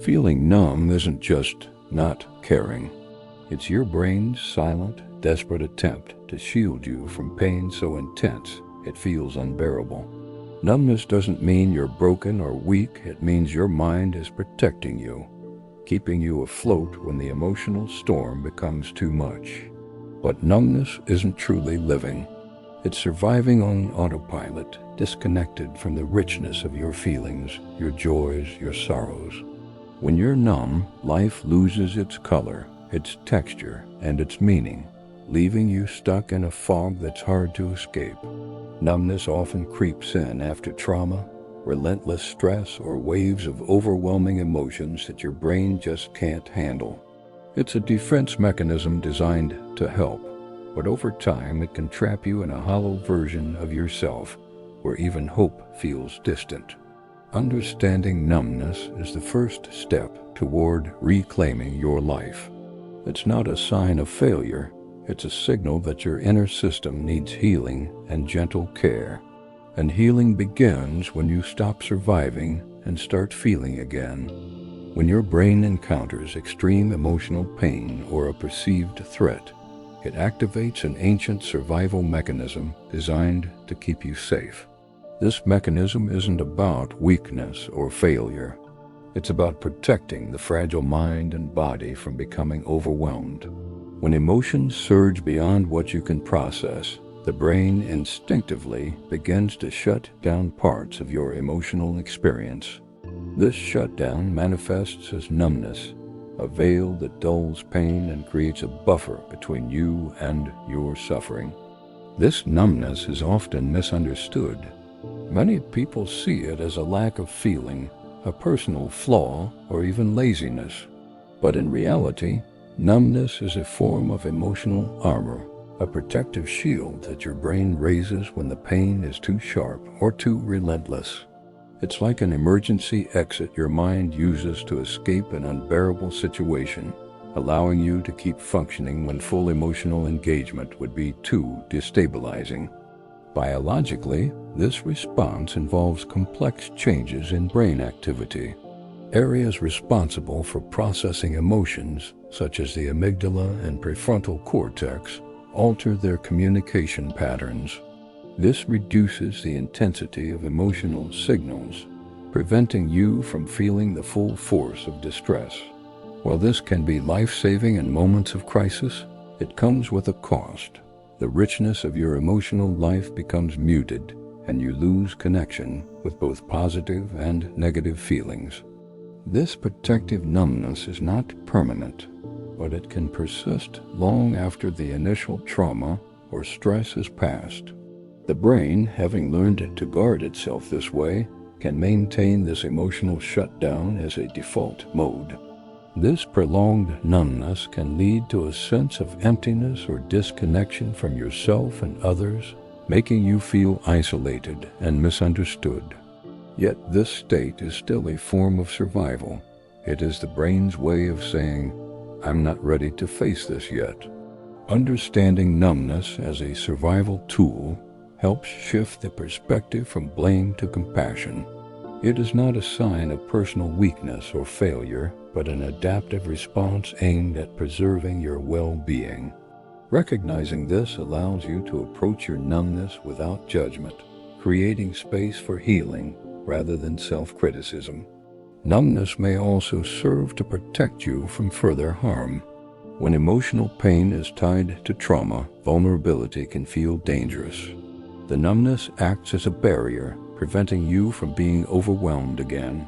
Feeling numb isn't just not caring. It's your brain's silent, desperate attempt to shield you from pain so intense it feels unbearable. Numbness doesn't mean you're broken or weak. It means your mind is protecting you, keeping you afloat when the emotional storm becomes too much. But numbness isn't truly living. It's surviving on autopilot, disconnected from the richness of your feelings, your joys, your sorrows. When you're numb, life loses its color, its texture, and its meaning, leaving you stuck in a fog that's hard to escape. Numbness often creeps in after trauma, relentless stress, or waves of overwhelming emotions that your brain just can't handle. It's a defense mechanism designed to help, but over time it can trap you in a hollow version of yourself where even hope feels distant. Understanding numbness is the first step toward reclaiming your life. It's not a sign of failure. It's a signal that your inner system needs healing and gentle care. And healing begins when you stop surviving and start feeling again. When your brain encounters extreme emotional pain or a perceived threat, it activates an ancient survival mechanism designed to keep you safe. This mechanism isn't about weakness or failure. It's about protecting the fragile mind and body from becoming overwhelmed. When emotions surge beyond what you can process, the brain instinctively begins to shut down parts of your emotional experience. This shutdown manifests as numbness, a veil that dulls pain and creates a buffer between you and your suffering. This numbness is often misunderstood. Many people see it as a lack of feeling, a personal flaw, or even laziness. But in reality, numbness is a form of emotional armor, a protective shield that your brain raises when the pain is too sharp or too relentless. It's like an emergency exit your mind uses to escape an unbearable situation, allowing you to keep functioning when full emotional engagement would be too destabilizing. Biologically, this response involves complex changes in brain activity. Areas responsible for processing emotions, such as the amygdala and prefrontal cortex, alter their communication patterns. This reduces the intensity of emotional signals, preventing you from feeling the full force of distress. While this can be life-saving in moments of crisis, it comes with a cost. The richness of your emotional life becomes muted, and you lose connection with both positive and negative feelings. This protective numbness is not permanent, but it can persist long after the initial trauma or stress has passed. The brain, having learned to guard itself this way, can maintain this emotional shutdown as a default mode. This prolonged numbness can lead to a sense of emptiness or disconnection from yourself and others, making you feel isolated and misunderstood. Yet this state is still a form of survival. It is the brain's way of saying, "I'm not ready to face this yet." Understanding numbness as a survival tool helps shift the perspective from blame to compassion. It is not a sign of personal weakness or failure, but an adaptive response aimed at preserving your well-being. Recognizing this allows you to approach your numbness without judgment, creating space for healing rather than self-criticism. Numbness may also serve to protect you from further harm. When emotional pain is tied to trauma, vulnerability can feel dangerous. The numbness acts as a barrier, preventing you from being overwhelmed again.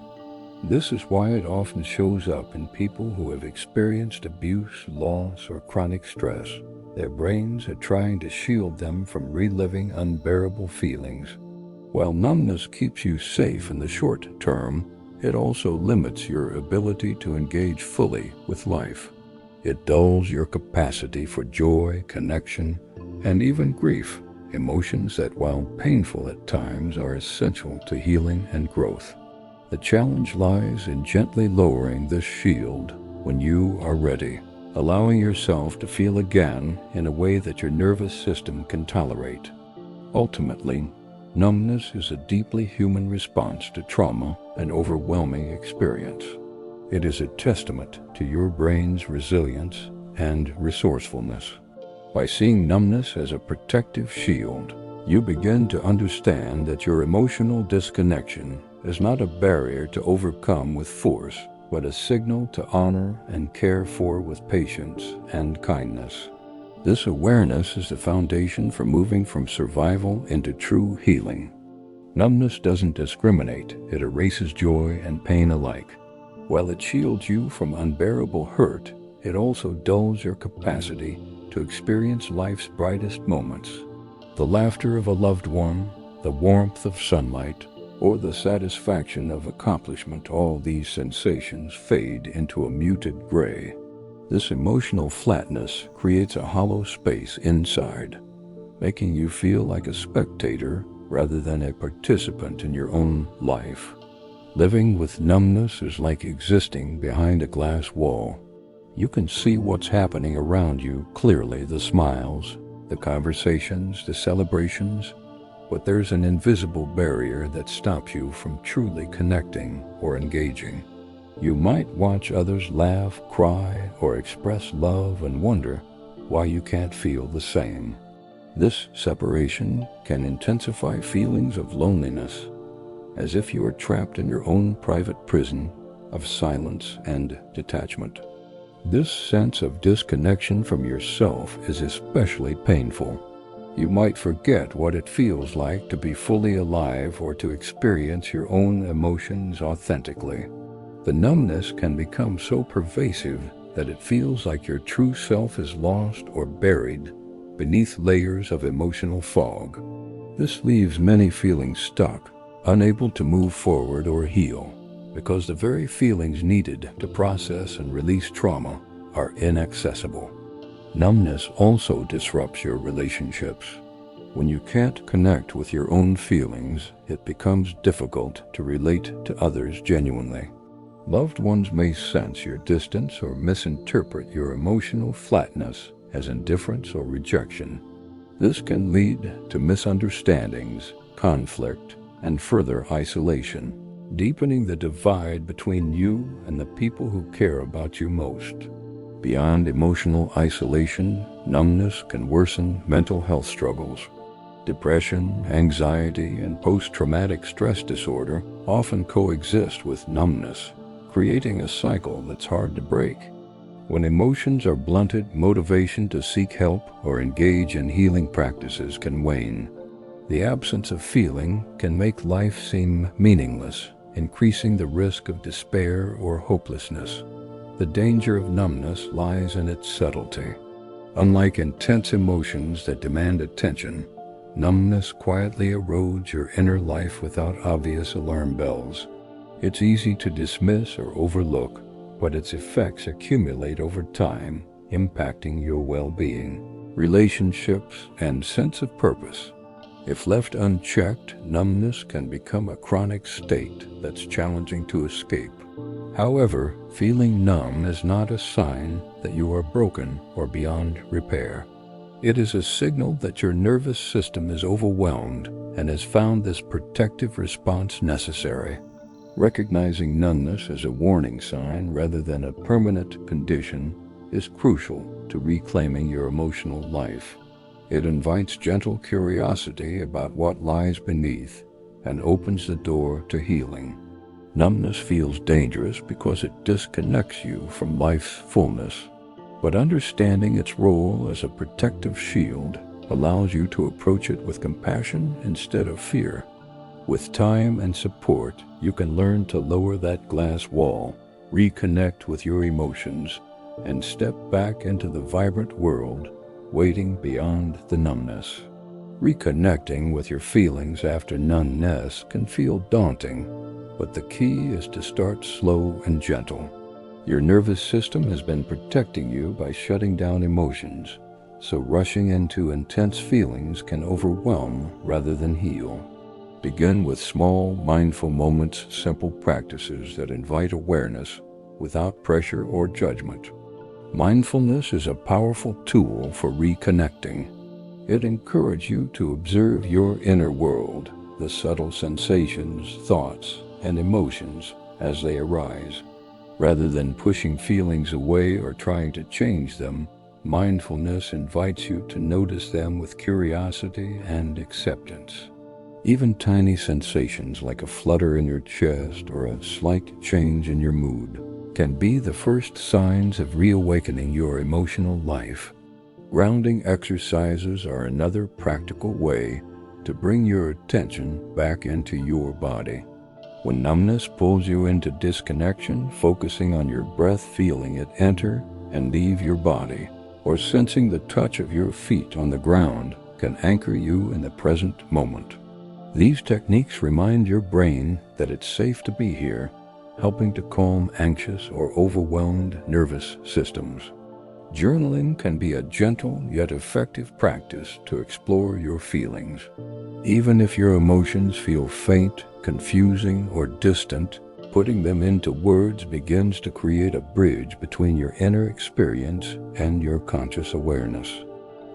This is why it often shows up in people who have experienced abuse, loss, or chronic stress. Their brains are trying to shield them from reliving unbearable feelings. While numbness keeps you safe in the short term, it also limits your ability to engage fully with life. It dulls your capacity for joy, connection, and even grief, emotions that, while painful at times, are essential to healing and growth. The challenge lies in gently lowering this shield when you are ready, allowing yourself to feel again in a way that your nervous system can tolerate. Ultimately, numbness is a deeply human response to trauma and overwhelming experience. It is a testament to your brain's resilience and resourcefulness. By seeing numbness as a protective shield, you begin to understand that your emotional disconnection is not a barrier to overcome with force, but a signal to honor and care for with patience and kindness. This awareness is the foundation for moving from survival into true healing. Numbness doesn't discriminate, it erases joy and pain alike. While it shields you from unbearable hurt, it also dulls your capacity to experience life's brightest moments. The laughter of a loved one, the warmth of sunlight, or the satisfaction of accomplishment. All these sensations fade into a muted gray. This emotional flatness creates a hollow space inside, making you feel like a spectator rather than a participant in your own life. Living with numbness is like existing behind a glass wall. You can see what's happening around you clearly, the smiles, the conversations, the celebrations, but there's an invisible barrier that stops you from truly connecting or engaging. You might watch others laugh, cry, or express love and wonder why you can't feel the same. This separation can intensify feelings of loneliness, as if you are trapped in your own private prison of silence and detachment. This sense of disconnection from yourself is especially painful. You might forget what it feels like to be fully alive or to experience your own emotions authentically. The numbness can become so pervasive that it feels like your true self is lost or buried beneath layers of emotional fog. This leaves many feeling stuck, unable to move forward or heal, because the very feelings needed to process and release trauma are inaccessible. Numbness also disrupts your relationships. When you can't connect with your own feelings, it becomes difficult to relate to others genuinely. Loved ones may sense your distance or misinterpret your emotional flatness as indifference or rejection. This can lead to misunderstandings, conflict, and further isolation, deepening the divide between you and the people who care about you most. Beyond emotional isolation, numbness can worsen mental health struggles. Depression, anxiety, and post-traumatic stress disorder often coexist with numbness, creating a cycle that's hard to break. When emotions are blunted, motivation to seek help or engage in healing practices can wane. The absence of feeling can make life seem meaningless, increasing the risk of despair or hopelessness. The danger of numbness lies in its subtlety. Unlike intense emotions that demand attention, numbness quietly erodes your inner life without obvious alarm bells. It's easy to dismiss or overlook, but its effects accumulate over time, impacting your well-being, relationships, and sense of purpose. If left unchecked, numbness can become a chronic state that's challenging to escape. However, feeling numb is not a sign that you are broken or beyond repair. It is a signal that your nervous system is overwhelmed and has found this protective response necessary. Recognizing numbness as a warning sign rather than a permanent condition is crucial to reclaiming your emotional life. It invites gentle curiosity about what lies beneath and opens the door to healing. Numbness feels dangerous because it disconnects you from life's fullness, but understanding its role as a protective shield allows you to approach it with compassion instead of fear. With time and support, you can learn to lower that glass wall, reconnect with your emotions, and step back into the vibrant world waiting beyond the numbness. Reconnecting with your feelings after numbness can feel daunting, but the key is to start slow and gentle. Your nervous system has been protecting you by shutting down emotions, so rushing into intense feelings can overwhelm rather than heal. Begin with small, mindful moments, simple practices that invite awareness without pressure or judgment. Mindfulness is a powerful tool for reconnecting. It encourages you to observe your inner world, the subtle sensations, thoughts, and emotions as they arise. Rather than pushing feelings away or trying to change them, mindfulness invites you to notice them with curiosity and acceptance. Even tiny sensations like a flutter in your chest or a slight change in your mood can be the first signs of reawakening your emotional life. Grounding exercises are another practical way to bring your attention back into your body. When numbness pulls you into disconnection, focusing on your breath, feeling it enter and leave your body, or sensing the touch of your feet on the ground can anchor you in the present moment. These techniques remind your brain that it's safe to be here, helping to calm anxious or overwhelmed nervous systems. Journaling can be a gentle yet effective practice to explore your feelings. Even if your emotions feel faint, confusing, or distant, putting them into words begins to create a bridge between your inner experience and your conscious awareness.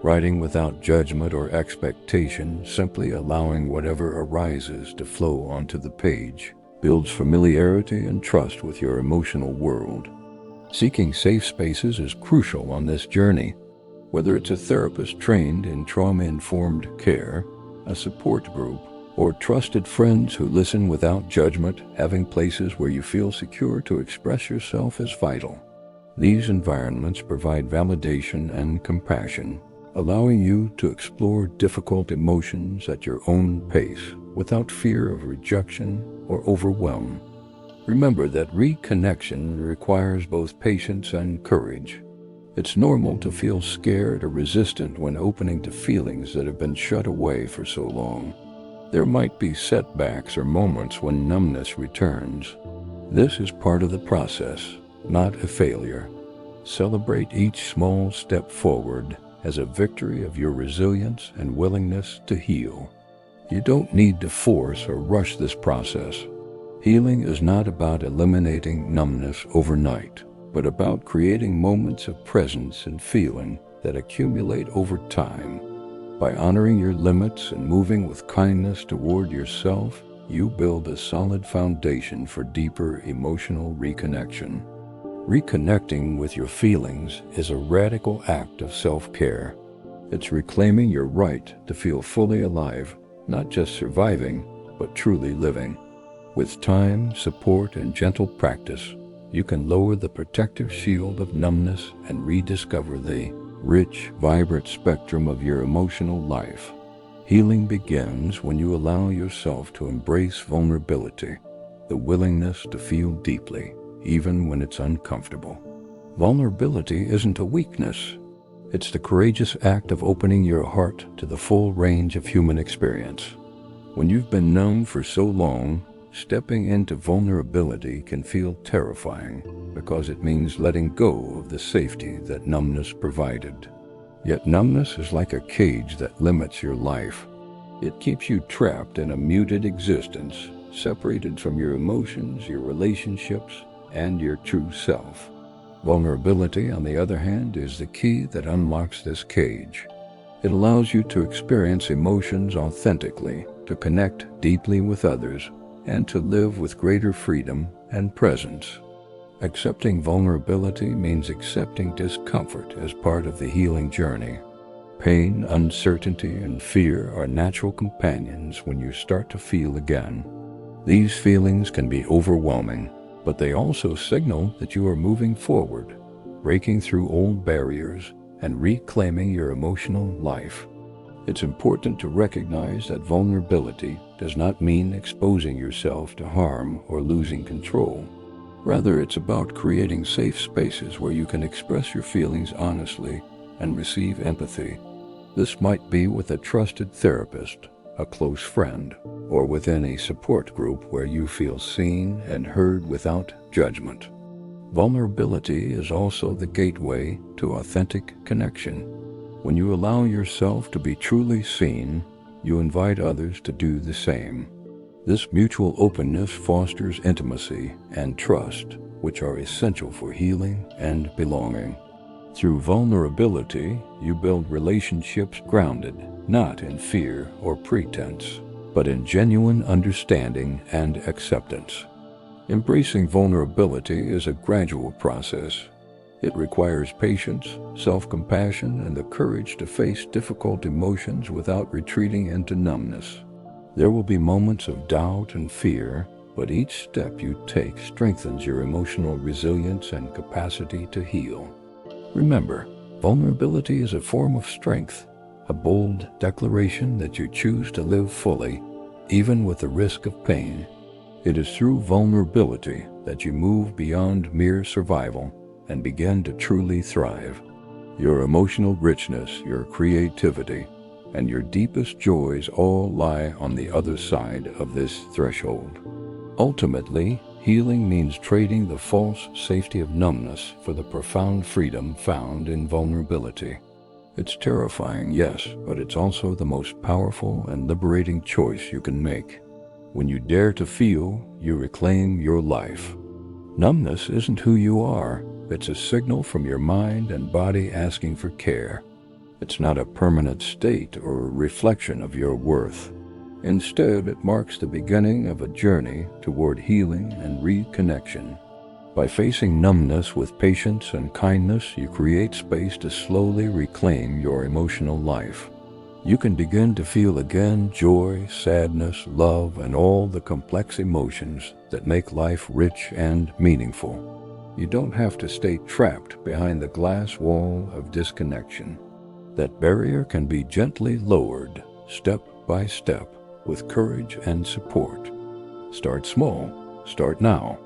Writing without judgment or expectation, simply allowing whatever arises to flow onto the page, builds familiarity and trust with your emotional world. Seeking safe spaces is crucial on this journey. Whether it's a therapist trained in trauma-informed care, a support group, or trusted friends who listen without judgment, having places where you feel secure to express yourself is vital. These environments provide validation and compassion, allowing you to explore difficult emotions at your own pace without fear of rejection or overwhelm. Remember that reconnection requires both patience and courage. It's normal to feel scared or resistant when opening to feelings that have been shut away for so long. There might be setbacks or moments when numbness returns. This is part of the process, not a failure. Celebrate each small step forward as a victory of your resilience and willingness to heal. You don't need to force or rush this process. Healing is not about eliminating numbness overnight, but about creating moments of presence and feeling that accumulate over time. By honoring your limits and moving with kindness toward yourself, you build a solid foundation for deeper emotional reconnection. Reconnecting with your feelings is a radical act of self-care. It's reclaiming your right to feel fully alive, not just surviving, but truly living. With time, support, and gentle practice, you can lower the protective shield of numbness and rediscover the rich, vibrant spectrum of your emotional life. Healing begins when you allow yourself to embrace vulnerability, the willingness to feel deeply, even when it's uncomfortable. Vulnerability isn't a weakness. It's the courageous act of opening your heart to the full range of human experience. When you've been numb for so long, stepping into vulnerability can feel terrifying because it means letting go of the safety that numbness provided. Yet numbness is like a cage that limits your life. It keeps you trapped in a muted existence, separated from your emotions, your relationships, and your true self. Vulnerability, on the other hand, is the key that unlocks this cage. It allows you to experience emotions authentically, to connect deeply with others, and to live with greater freedom and presence. Accepting vulnerability means accepting discomfort as part of the healing journey. Pain, uncertainty, and fear are natural companions when you start to feel again. These feelings can be overwhelming, but they also signal that you are moving forward, breaking through old barriers, and reclaiming your emotional life. It's important to recognize that vulnerability does not mean exposing yourself to harm or losing control. Rather, it's about creating safe spaces where you can express your feelings honestly and receive empathy. This might be with a trusted therapist, a close friend, or within a support group where you feel seen and heard without judgment. Vulnerability is also the gateway to authentic connection. When you allow yourself to be truly seen, you invite others to do the same. This mutual openness fosters intimacy and trust, which are essential for healing and belonging. Through vulnerability, you build relationships grounded not in fear or pretense, but in genuine understanding and acceptance. Embracing vulnerability is a gradual process. It requires patience, self-compassion, and the courage to face difficult emotions without retreating into numbness. There will be moments of doubt and fear, but each step you take strengthens your emotional resilience and capacity to heal. Remember, vulnerability is a form of strength, a bold declaration that you choose to live fully, even with the risk of pain. It is through vulnerability that you move beyond mere survival and begin to truly thrive. Your emotional richness, your creativity, and your deepest joys all lie on the other side of this threshold. Ultimately, healing means trading the false safety of numbness for the profound freedom found in vulnerability. It's terrifying, yes, but it's also the most powerful and liberating choice you can make. When you dare to feel, you reclaim your life. Numbness isn't who you are. It's a signal from your mind and body asking for care. It's not a permanent state or a reflection of your worth. Instead, it marks the beginning of a journey toward healing and reconnection. By facing numbness with patience and kindness, you create space to slowly reclaim your emotional life. You can begin to feel again joy, sadness, love, and all the complex emotions that make life rich and meaningful. You don't have to stay trapped behind the glass wall of disconnection. That barrier can be gently lowered, step by step, with courage and support. Start small. Start now.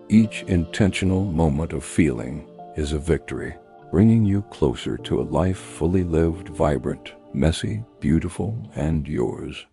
Each intentional moment of feeling is a victory, bringing you closer to a life fully lived, vibrant, messy, beautiful, and yours.